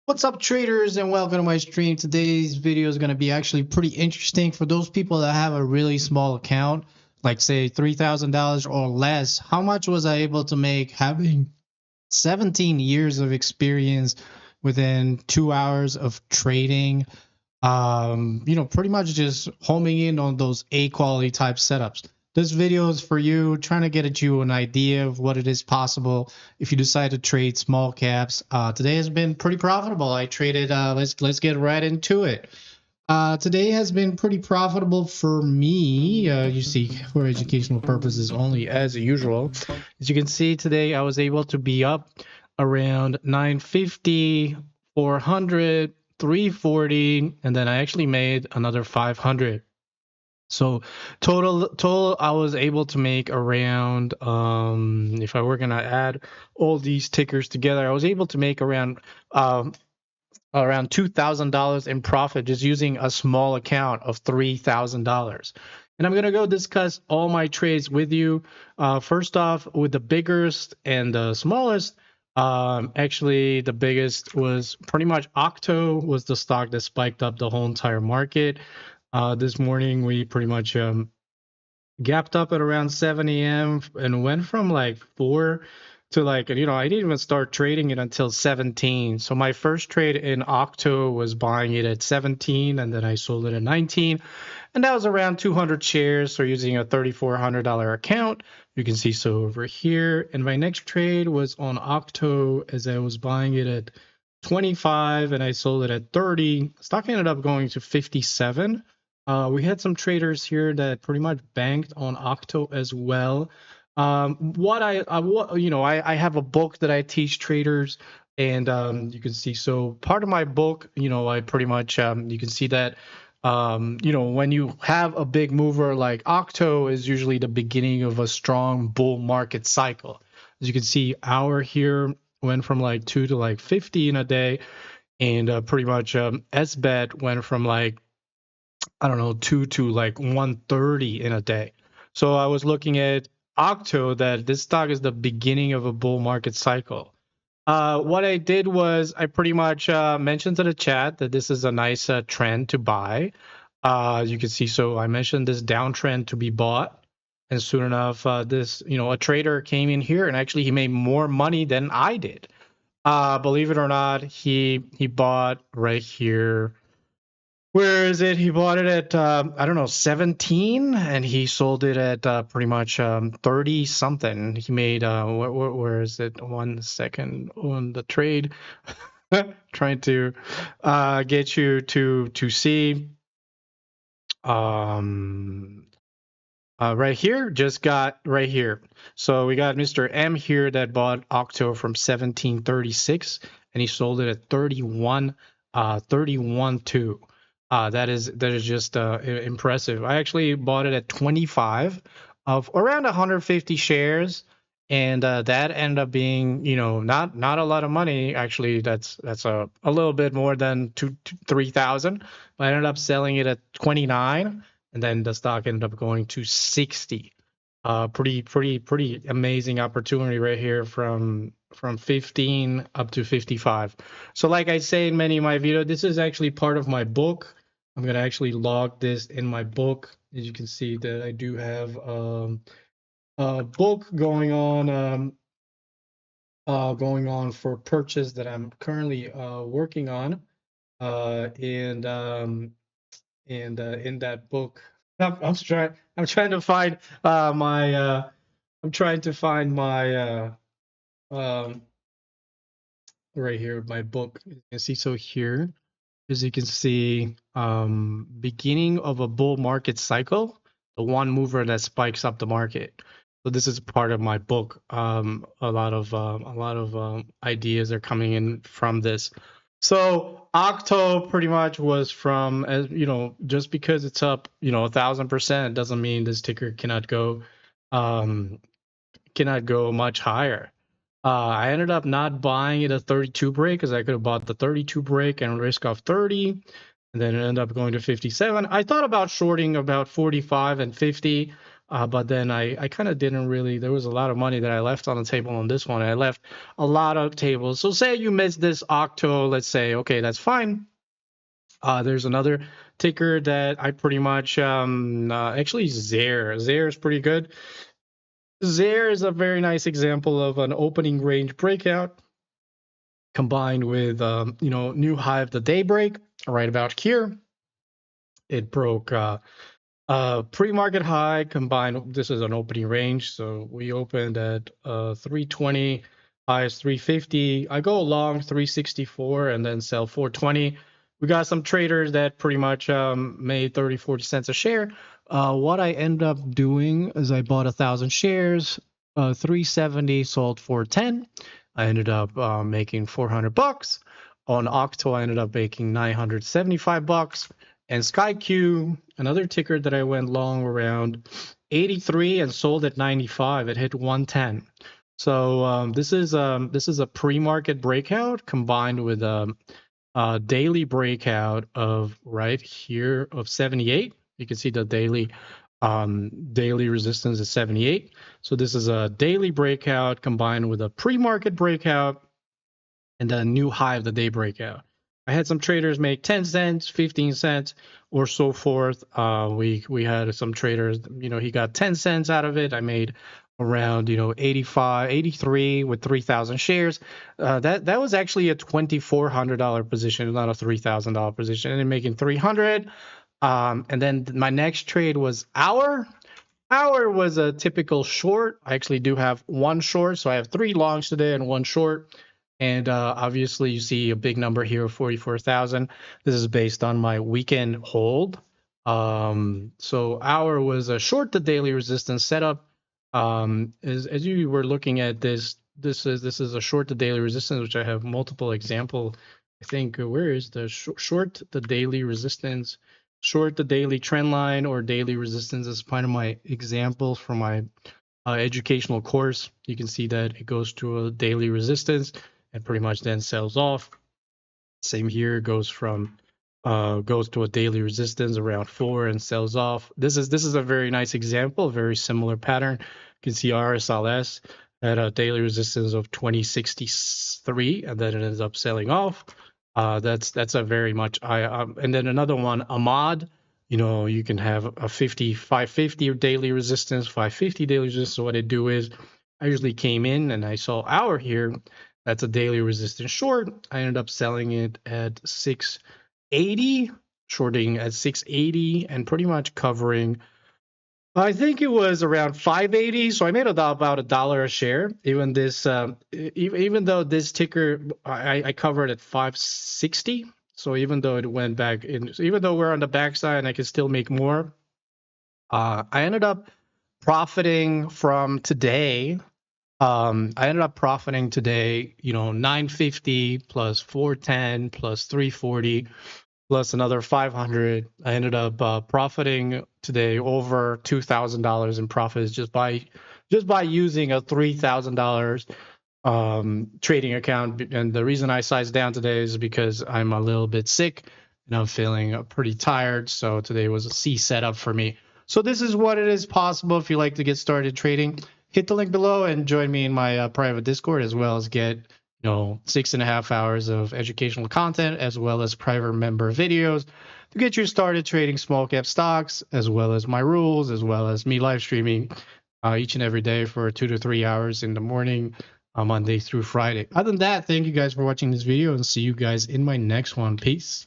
What's up, traders, and welcome to my stream. Today's video is going to be actually pretty interesting for those people that have a really small account, like say $3,000 or less. How much was I able to make having 17 years of experience within 2 hours of trading? Pretty much just homing in on those A quality type setups. This video is for you, trying to get at you an idea of what it is possible if you decide to trade small caps. Today has been pretty profitable. I traded. Let's get right into it. Today has been pretty profitable for me. You see, for educational purposes only, as usual. As you can see, today I was able to be up around 950, 400, 340, and then I actually made another 500. So total I was able to make around if I were gonna add all these tickers together, I was able to make around $2,000 in profit just using a small account of $3,000. And I'm gonna go discuss all my trades with you. First off, with the biggest and the smallest. Actually, the biggest was pretty much Octo was the stock that spiked up the whole entire market. This morning we pretty much gapped up at around 7 a.m. and went from like 4 to I didn't even start trading it until 17. So my first trade in Octo was buying it at 17 and then I sold it at 19. And that was around 200 shares. So using a $3,400 account, you can see so over here. And my next trade was on Octo as I was buying it at 25 and I sold it at 30. Stock ended up going to 57. We had some traders here that pretty much banked on Octo as well. I have a book that I teach traders, and you can see so part of my book, I pretty much you can see that when you have a big mover like Octo is usually the beginning of a strong bull market cycle. As you can see, our here went from like 2 to like 50 in a day, and pretty much SBET went from like I don't know, 2 to like 130 in a day. So I was looking at Octo that this stock is the beginning of a bull market cycle. What I did was I pretty much mentioned to the chat that this is a nice trend to buy. You can see, so I mentioned this downtrend to be bought. And soon enough, a trader came in here and actually he made more money than I did. Believe it or not, he bought right here. Where is it? He bought it at I don't know 17, and he sold it at pretty much 30 something. He made where is it? 1 second on the trade. Trying to get you to see right here. Just got right here. So we got Mr. M here that bought Octo from 1736, and he sold it at 31 2. That is just impressive. I actually bought it at 25 of around 150 shares, and that ended up being not a lot of money. Actually, that's a little bit more than 3,000. But I ended up selling it at 29, and then the stock ended up going to 60. Pretty amazing opportunity right here from 15 up to 55. So like I say in many of my videos, this is actually part of my book. I'm gonna actually log this in my book. As you can see that I do have a book going on for purchase that I'm currently working on, and in that book, I'm trying to find my I'm trying to find my um, right here my book. You can see so here. As you can see, beginning of a bull market cycle, the one mover that spikes up the market. So this is part of my book. A lot of ideas are coming in from this. So Octo pretty much was from, as just because it's up 1,000% doesn't mean this ticker cannot go much higher. I ended up not buying it a 32 break because I could have bought the 32 break and risk off 30, and then it ended up going to 57. I thought about shorting about 45 and 50, But then I kind of didn't really, there was a lot of money that I left on the table on this one. I left a lot of tables. So say you missed this Octo, let's say, okay, that's fine. There's another ticker that I pretty much, actually Zaire. Zaire is pretty good. Zaire is a very nice example of an opening range breakout combined with, new high of the daybreak right about here. It broke pre-market high combined. This is an opening range, so we opened at 320, high is 350. I go long 364 and then sell 420. We got some traders that pretty much made 30-40 cents a share. What I ended up doing is I bought 1,000 shares, 370, sold 410. I ended up making $400. On Octo, I ended up making $975. And SkyQ, another ticker that I went long around 83 and sold at 95. It hit 110. So this is a pre-market breakout combined with a daily breakout of right here of 78. You can see the daily resistance is 78. So this is a daily breakout combined with a pre-market breakout and a new high of the day breakout. I had some traders make 10 cents, 15 cents, or so forth. We had some traders, he got 10 cents out of it. I made around 85, 83 with 3,000 shares. That was actually a $2,400 position, not a $3,000 position, and making 300. And then my next trade was Hour. Hour was a typical short. I actually do have one short, so I have 3 longs today and 1 short. And obviously, you see a big number here, 44,000. This is based on my weekend hold. So Hour was a short the daily resistance setup. As you were looking at this is a short the daily resistance, which I have multiple example. I think where is the short the daily resistance, short the daily trend line or daily resistance as part of my examples from my educational course. You can see that it goes to a daily resistance and pretty much then sells off. Same here, goes to a daily resistance around 4 and sells off. This is a very nice example, a very similar pattern. You can see RSLS at a daily resistance of 2063, and then it ends up selling off. That's a very much and then another one, Ahmad. You can have a 550 daily resistance, 550 daily resistance. So what I do is I usually came in and I saw Hour here. That's a daily resistance short. I ended up selling it at 680, shorting at 680 and pretty much covering, I think it was around 580. So I made about $1 a share. Even though this ticker, I covered at 560. So even though it went back in, even though we're on the backside and I can still make more, I ended up profiting from today. I ended up profiting today, 950 plus 410 plus 340 plus another 500. I ended up profiting today over $2,000 in profits just by using a $3,000 trading account. And the reason I sized down today is because I'm a little bit sick and I'm feeling pretty tired. So today was a C setup for me. So this is what it is possible if you like to get started trading. Hit the link below and join me in my private Discord, as well as get 6.5 hours of educational content, as well as private member videos to get you started trading small cap stocks, as well as my rules, as well as me live streaming each and every day for 2 to 3 hours in the morning, Monday through Friday. Other than that, thank you guys for watching this video and see you guys in my next one. Peace.